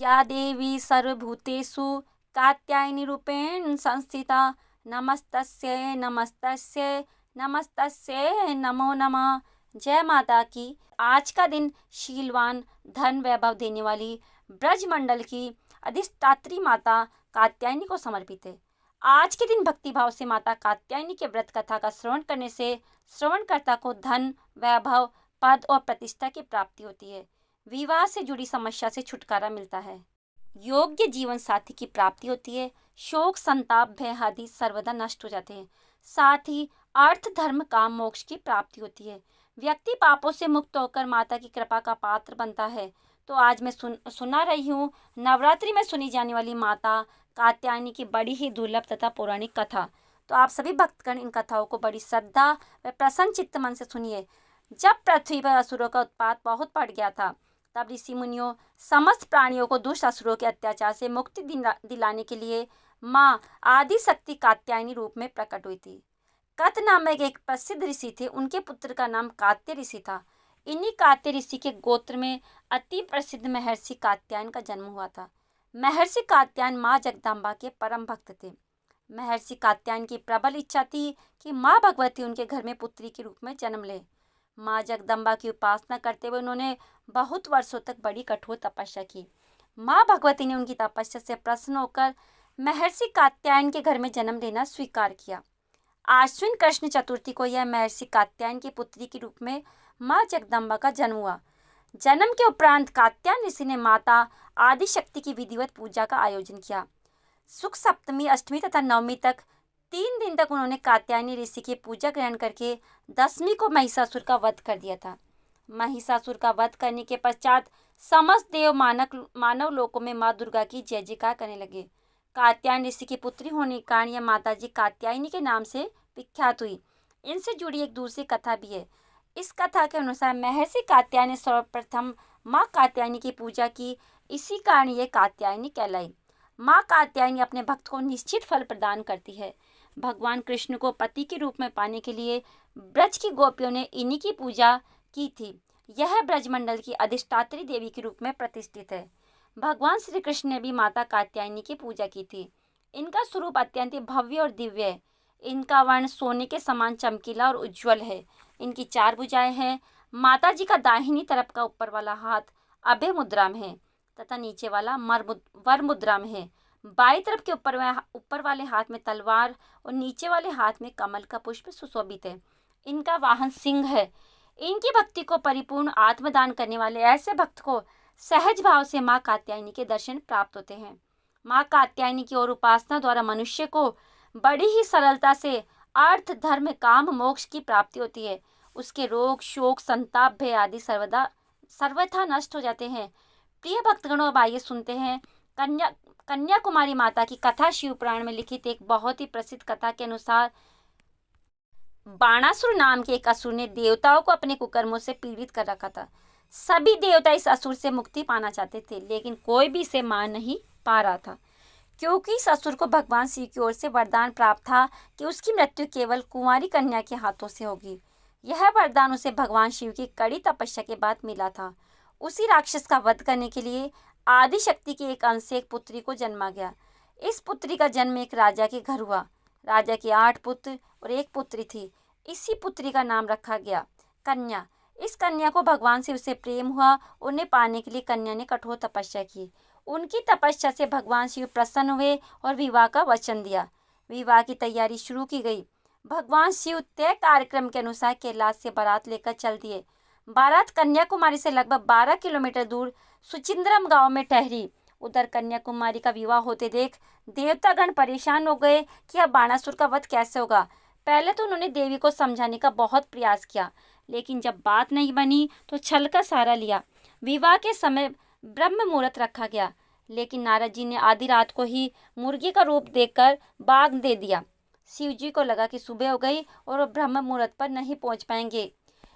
या देवी सर्वभूतेषु कात्यायनी रूपेण संस्थिता नमस्तस्यै नमस्तस्यै नमस्तस्यै नमो नमः। जय माता की। आज का दिन शीलवान धन वैभव देने वाली ब्रजमंडल की अधिष्ठात्री माता कात्यायनी को समर्पित है। आज के दिन भक्तिभाव से माता कात्यायनी के व्रत कथा का श्रवण करने से श्रवणकर्ता को धन वैभव पद और प्रतिष्ठा की प्राप्ति होती है। विवाह से जुड़ी समस्या से छुटकारा मिलता है। योग्य जीवन साथी की प्राप्ति होती है। शोक संताप भय आदि सर्वदा नष्ट हो जाते हैं। साथ ही अर्थ धर्म काम मोक्ष की प्राप्ति होती है। व्यक्ति पापों से मुक्त होकर माता की कृपा का पात्र बनता है। तो आज मैं सुना रही हूँ नवरात्रि में सुनी जाने वाली माता कात्यायनी की बड़ी ही दुर्लभ तथा पौराणिक कथा। तो आप सभी भक्तगण इन कथाओं को बड़ी श्रद्धा व प्रसन्न चित्त मन से सुनिए। जब पृथ्वी पर असुरों का उत्पात बहुत बढ़ गया था, तब ऋषि मुनियों समस्त प्राणियों को दुष्ट असुरों के अत्याचार से मुक्ति दिलाने के लिए माँ आदि शक्ति कात्यायनी रूप में प्रकट हुई थी। कत नामक एक प्रसिद्ध ऋषि थे। उनके पुत्र का नाम कात्य ऋषि था। इन्हीं कात्य ऋषि के गोत्र में अति प्रसिद्ध महर्षि कात्यायन का जन्म हुआ था। महर्षि कात्यायन माँ जगदम्बा के परम भक्त थे। महर्षि कात्यायन की प्रबल इच्छा थी कि माँ भगवती उनके घर में पुत्री के रूप में जन्म ले। माँ जगदम्बा की उपासना करते हुए उन्होंने बहुत वर्षों तक बड़ी कठोर तपस्या की। माँ भगवती ने उनकी तपस्या से प्रसन्न होकर महर्षि कात्यायन के घर में जन्म लेना स्वीकार किया। आश्विन कृष्ण चतुर्थी को यह महर्षि कात्यायन की पुत्री के रूप में माँ जगदम्बा का जन्म हुआ। जन्म के उपरांत कात्यायन ऋषि ने माता आदि शक्ति की विधिवत पूजा का आयोजन किया। शुक्ल सप्तमी अष्टमी तथा नवमी तक 3 दिन तक उन्होंने कात्यायनी ऋषि की पूजा ग्रहण करके दसवीं को महिषासुर का वध कर दिया था। महिषासुर का वध करने के पश्चात समस्त देव मानव लोकों में माँ दुर्गा की जय जयकार करने लगे। कात्यायन ऋषि की पुत्री होने के कारण यह माता जी कात्यायनी के नाम से विख्यात हुई। इनसे जुड़ी एक दूसरी कथा भी है। इस कथा के अनुसार महर्षि कात्यायन ने सर्वप्रथम माँ कात्यायनी की पूजा की, इसी कारण ये कात्यायनी कहलाई। माँ कात्यायनी अपने भक्त को निश्चित फल प्रदान करती है। भगवान कृष्ण को पति के रूप में पाने के लिए ब्रज की गोपियों ने इन्हीं की पूजा की थी। यह ब्रजमंडल की अधिष्ठात्री देवी के रूप में प्रतिष्ठित है। भगवान श्री कृष्ण ने भी माता कात्यायनी की पूजा की थी। इनका स्वरूप अत्यंत भव्य और दिव्य है। इनका वर्ण सोने के समान चमकीला और उज्ज्वल है। इनकी 4 भुजाएं हैं। माता जी का दाहिनी तरफ का ऊपर वाला हाथ अभय मुद्रा में है तथा नीचे वाला वर मुद्रा में है। बाई तरफ के ऊपर वाले हाथ में तलवार और नीचे वाले हाथ में कमल का पुष्प सुशोभित है। इनका वाहन सिंह है। इनकी भक्ति को परिपूर्ण आत्मदान करने वाले ऐसे भक्त को सहज भाव से माँ कात्यायनी के दर्शन प्राप्त होते हैं। माँ कात्यायनी की ओर उपासना द्वारा मनुष्य को बड़ी ही सरलता से अर्थ धर्म काम मोक्ष की प्राप्ति होती है। उसके रोग शोक संताप भय आदि सर्वथा नष्ट हो जाते हैं। प्रिय भक्तगणों, अब आइए सुनते हैं कन्याकुमारी माता की कथा। शिव पुराण में लिखित एक बहुत ही प्रसिद्ध कथा के अनुसार बाणासुर नाम के एक असुर ने देवताओं को अपने कुकर्मों से पीड़ित कर रखा था। सभी देवता इस असुर से मुक्ति पाना चाहते थे, लेकिन कोई भी इसे मान नहीं पा रहा था, क्योंकि इस असुर को भगवान शिव की ओर से वरदान प्राप्त था कि उसकी मृत्यु केवल कुंवारी कन्या के हाथों से होगी। यह वरदान उसे भगवान शिव की कड़ी तपस्या के बाद मिला था। उसी राक्षस का वध करने के लिए आदि शक्ति के एक अंश से एक पुत्री को जन्मा गया। इस पुत्री का जन्म एक राजा के घर हुआ। राजा के 8 पुत्र और एक पुत्री थी। इसी पुत्री का नाम रखा गया कन्या। इस कन्या को भगवान शिव से प्रेम हुआ। उन्हें पाने के लिए कन्या ने कठोर तपस्या की। उनकी तपस्या से भगवान शिव प्रसन्न हुए और विवाह का वचन दिया। विवाह की तैयारी शुरू की गई। भगवान शिव तय कार्यक्रम के अनुसार कैलाश से बारात लेकर चल दिए। बारात कन्याकुमारी से लगभग 12 किलोमीटर दूर सुचिंद्रम गांव में ठहरी। उधर कन्याकुमारी का विवाह होते देख देवतागण परेशान हो गए कि अब बाणासुर का वध कैसे होगा। पहले तो उन्होंने देवी को समझाने का बहुत प्रयास किया, लेकिन जब बात नहीं बनी तो छल का सहारा लिया। विवाह के समय ब्रह्म मुहूर्त रखा गया, लेकिन नारद जी ने आधी रात को ही मुर्गी का रूप देखकर बाग दे दिया। शिव जी को लगा कि सुबह हो गई और वो ब्रह्म मुहूर्त पर नहीं पहुंच पाएंगे,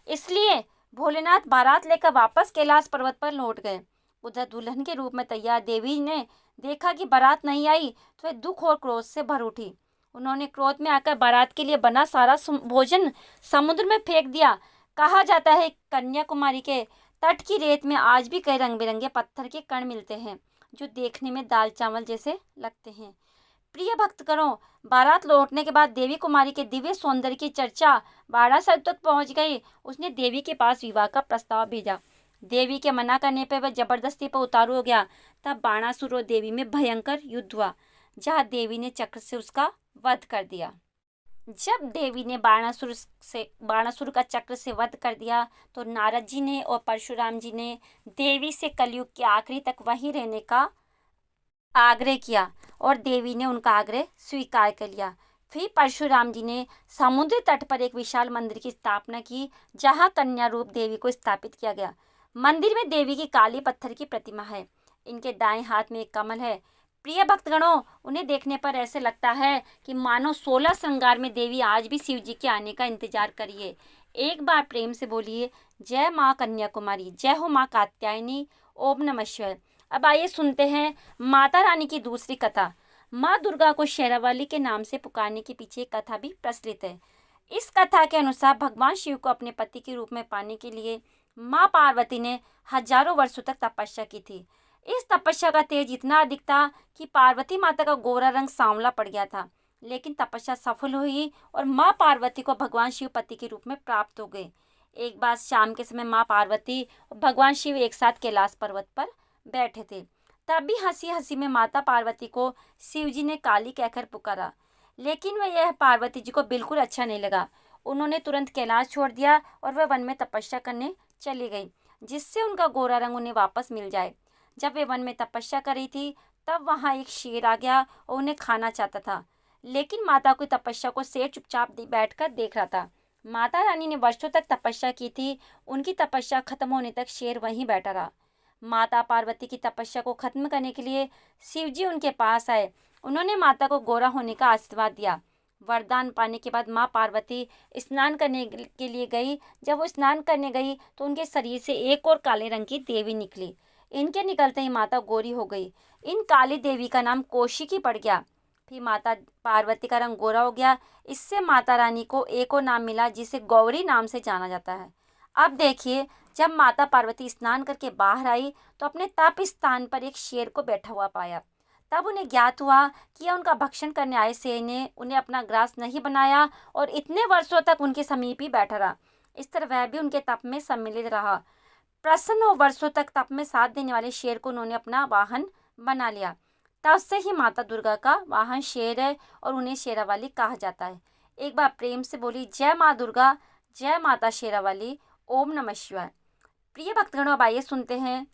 इसलिए भोलेनाथ बारात लेकर वापस कैलाश पर्वत पर लौट गए। उधर दुल्हन के रूप में तैयार देवी ने देखा कि बारात नहीं आई तो वे दुख और क्रोध से भर उठी। उन्होंने क्रोध में आकर बारात के लिए बना सारा भोजन समुद्र में फेंक दिया। कहा जाता है कन्याकुमारी के तट की रेत में आज भी कई रंग बिरंगे पत्थर के कण मिलते हैं, जो देखने में दाल चावल जैसे लगते हैं। प्रिय भक्तगणों, बारात लौटने के बाद देवी कुमारी के दिव्य सौंदर्य की चर्चा बारासत तक पहुंच गई। उसने देवी के पास विवाह का प्रस्ताव भेजा। देवी के मना करने पर वह जबरदस्ती पर उतारू हो गया। तब बाणासुर और देवी में भयंकर युद्ध हुआ, जहाँ देवी ने चक्र से उसका वध कर दिया। जब देवी ने बाणासुर का चक्र से वध कर दिया, तो नारद जी ने और परशुराम जी ने देवी से कलयुग के आखिरी तक वहीं रहने का आग्रह किया और देवी ने उनका आग्रह स्वीकार कर लिया। फिर परशुराम जी ने समुद्र तट पर एक विशाल मंदिर की स्थापना की, जहां कन्या रूप देवी को स्थापित किया गया। मंदिर में देवी की काली पत्थर की प्रतिमा है। इनके दाएं हाथ में एक कमल है। प्रिय भक्तगणों, उन्हें देखने पर ऐसे लगता है कि मानो 16 श्रृंगार में देवी आज भी शिव जी के आने का इंतजार करिए। एक बार प्रेम से बोलिए, जय माँ कन्याकुमारी, जय हो माँ कात्यायनी, ओम नमः शिवाय। अब आइए सुनते हैं माता रानी की दूसरी कथा। माँ दुर्गा को शेरावाली के नाम से पुकारने के पीछे एक कथा भी प्रचलित है। इस कथा के अनुसार भगवान शिव को अपने पति के रूप में पाने के लिए माँ पार्वती ने हजारों वर्षों तक तपस्या की थी। इस तपस्या का तेज इतना अधिक था कि पार्वती माता का गोरा रंग सांवला पड़ गया था। लेकिन तपस्या सफल हुई और माँ पार्वती को भगवान शिव पति के रूप में प्राप्त हो गए। एक बार शाम के समय माँ पार्वती और भगवान शिव एक साथ कैलाश पर्वत पर बैठे थे। तब भी हंसी हंसी में माता पार्वती को शिव जी ने काली कहकर पुकारा, लेकिन वह यह पार्वती जी को बिल्कुल अच्छा नहीं लगा। उन्होंने तुरंत कैलाश छोड़ दिया और वह वन में तपस्या करने चली गई, जिससे उनका गोरा रंग उन्हें वापस मिल जाए। जब वे वन में तपस्या कर रही थी, तब वहाँ एक शेर आ गया और उन्हें खाना चाहता था। लेकिन माता की तपस्या को शेर चुपचाप बैठकर देख रहा था। माता रानी ने वर्षों तक तपस्या की थी। उनकी तपस्या खत्म होने तक शेर वहीं बैठा रहा। माता पार्वती की तपस्या को खत्म करने के लिए शिव जी उनके पास आए। उन्होंने माता को गोरा होने का आशीर्वाद दिया। वरदान पाने के बाद माँ पार्वती स्नान करने के लिए गई। जब वो स्नान करने गई तो उनके शरीर से एक और काले रंग की देवी निकली। इनके निकलते ही माता गोरी हो गई। इन काली देवी का नाम कौशिकी पड़ गया। फिर माता पार्वती का रंग गोरा हो गया। इससे माता रानी को एक और नाम मिला, जिसे गौरी नाम से जाना जाता है। अब देखिए, जब माता पार्वती स्नान करके बाहर आई तो अपने तप स्थान पर एक शेर को बैठा हुआ पाया। तब उन्हें ज्ञात हुआ कि यह उनका भक्षण करने आए शेर ने उन्हें अपना ग्रास नहीं बनाया और इतने वर्षों तक उनके समीप ही बैठा रहा। इस तरह वह भी उनके तप में सम्मिलित रहा। प्रसन्न और वर्षों तक तप में साथ देने वाले शेर को उन्होंने अपना वाहन बना लिया। तब से ही माता दुर्गा का वाहन शेर है और उन्हें शेरावाली कहा जाता है। एक बार प्रेम से बोली, जय माँ दुर्गा, जय माता शेरावाली, ओम नमः शिवाय। प्रिय भक्तगणों, अब आइए सुनते हैं।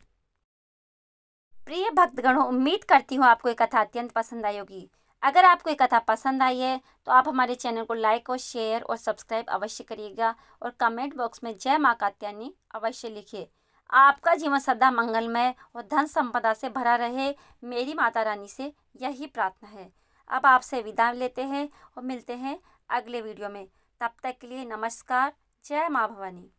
प्रिय भक्तगणों, उम्मीद करती हूँ आपको ये कथा अत्यंत पसंद आई होगी। अगर आपको ये कथा पसंद आई है तो आप हमारे चैनल को लाइक और शेयर और सब्सक्राइब अवश्य करिएगा और कमेंट बॉक्स में जय माँ कात्यायनी अवश्य लिखिए। आपका जीवन सदा मंगलमय और धन संपदा से भरा रहे, मेरी माता रानी से यही प्रार्थना है। अब आपसे विदा लेते हैं और मिलते हैं अगले वीडियो में। तब तक के लिए नमस्कार। जय माँ भवानी।